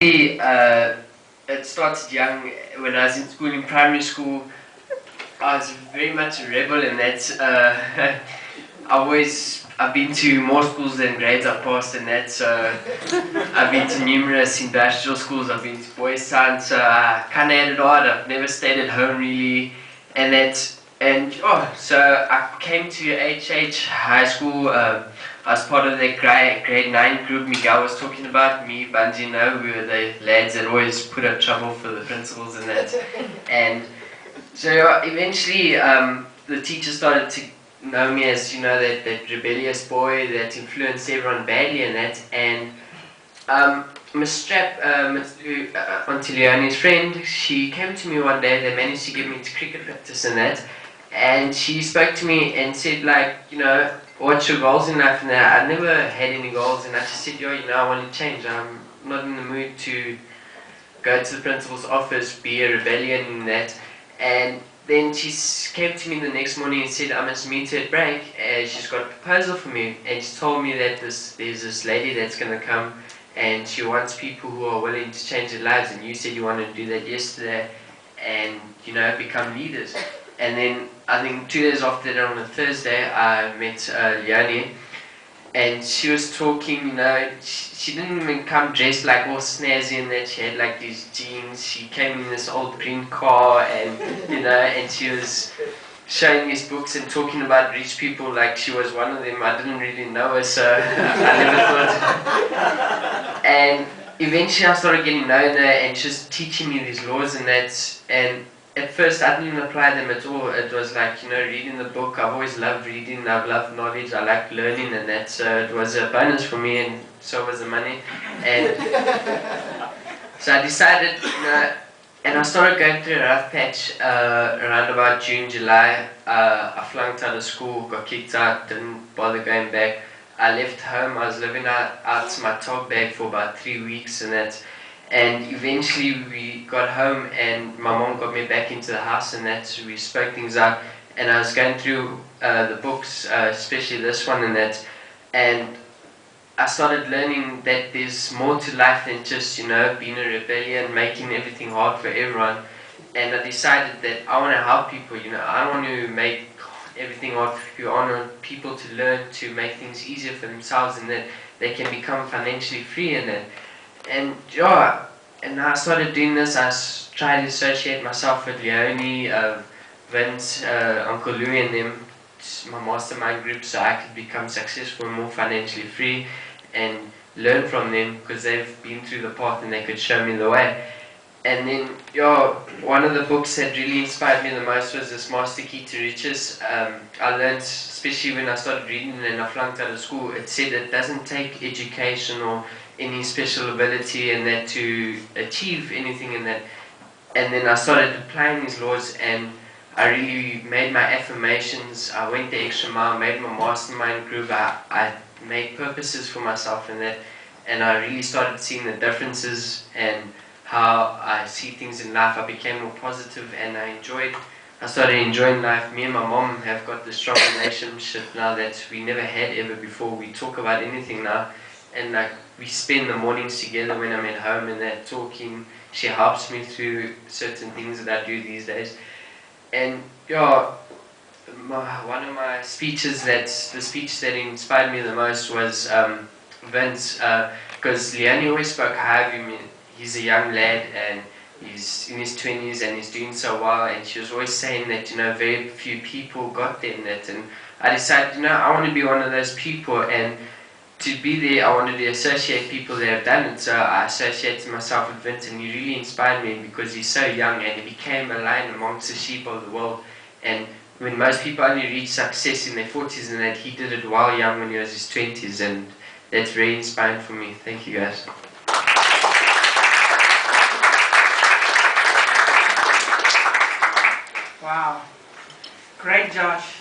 It started young. When I was in school, in primary school, I was very much a rebel in that I've been to more schools than grades I've passed in that, so I've been to numerous industrial schools, I've been to boys' science, so I kind of had it hard. I've never stayed at home really, so I came to HH High School. I was part of the grade 9 group Miguel was talking about. Me, Bunji, we were the lads that always put up trouble for the principals and that. And so eventually the teachers started to know me as, that rebellious boy that influenced everyone badly and that. And Miss Strap, Auntie Leonie's friend, she came to me one day. They managed to get me to cricket practice and that. And she spoke to me and said, what's your goals in life? And I never had any goals, and I just said, I want to change. I'm not in the mood to go to the principal's office, be a rebellion in that. And then she came to me the next morning and said, I must meet her at break. She's got a proposal for me, and she told me that there's this lady that's going to come, and she wants people who are willing to change their lives. And you said you wanted to do that yesterday, and become leaders. And then I think 2 days after that, on a Thursday, I met Leonie, and she was talking. She didn't even come dressed like all snazzy and that. She had like these jeans. She came in this old green car, and and she was showing these books and talking about rich people like she was one of them. I didn't really know her, so I never thought. And eventually, I started getting to know her, and she was teaching me these laws and that. And at first, I didn't even apply them at all. It was like, reading the book. I've always loved reading. I've loved knowledge. I like learning and that. So it was a bonus for me, and so was the money. And so I decided, and I started going through a rough patch around about June, July. I flunked out of school, got kicked out, didn't bother going back. I left home. I was living out my top bag for about 3 weeks and that. And eventually we got home, and my mom got me back into the house, and that we spoke things out. And I was going through the books, especially this one and that, and I started learning that there's more to life than just being a rebellion, making everything hard for everyone. And I decided that I want to help people. I don't want to make everything hard for people. I want people to learn to make things easier for themselves, and that they can become financially free and that. And and I started doing this. I tried to associate myself with Leonie, Vince, Uncle Louie and them, my mastermind group, so I could become successful and more financially free, and learn from them because they've been through the path and they could show me the way. And then, one of the books that really inspired me the most was this Master Key to Riches. I learned, especially when I started reading and I flunked out of school, it said it doesn't take education or any special ability and that to achieve anything in that. And then I started applying these laws, and I really made my affirmations. I went the extra mile, made my mastermind group. I made purposes for myself in that, and I really started seeing the differences and how I see things in life. I became more positive, and I started enjoying life. Me and my mom have got this strong relationship now that we never had ever before. We talk about anything now, and we spend the mornings together when I'm at home and that, talking. She helps me through certain things that I do these days. And one of my speeches, the speech that inspired me the most was Vince, because Leonie always spoke high of him. He's a young lad, and he's in his 20s, and he's doing so well, and she was always saying that very few people got there in that. And I decided, I want to be one of those people, and to be there, I wanted to associate people that have done it. So I associated myself with Vince, and he really inspired me because he's so young, and he became a lion amongst the sheep of the world. And when most people only reach success in their 40s and that, he did it while young when he was his 20s, and that's very inspiring for me. Thank you, guys. Wow. Great, Josh.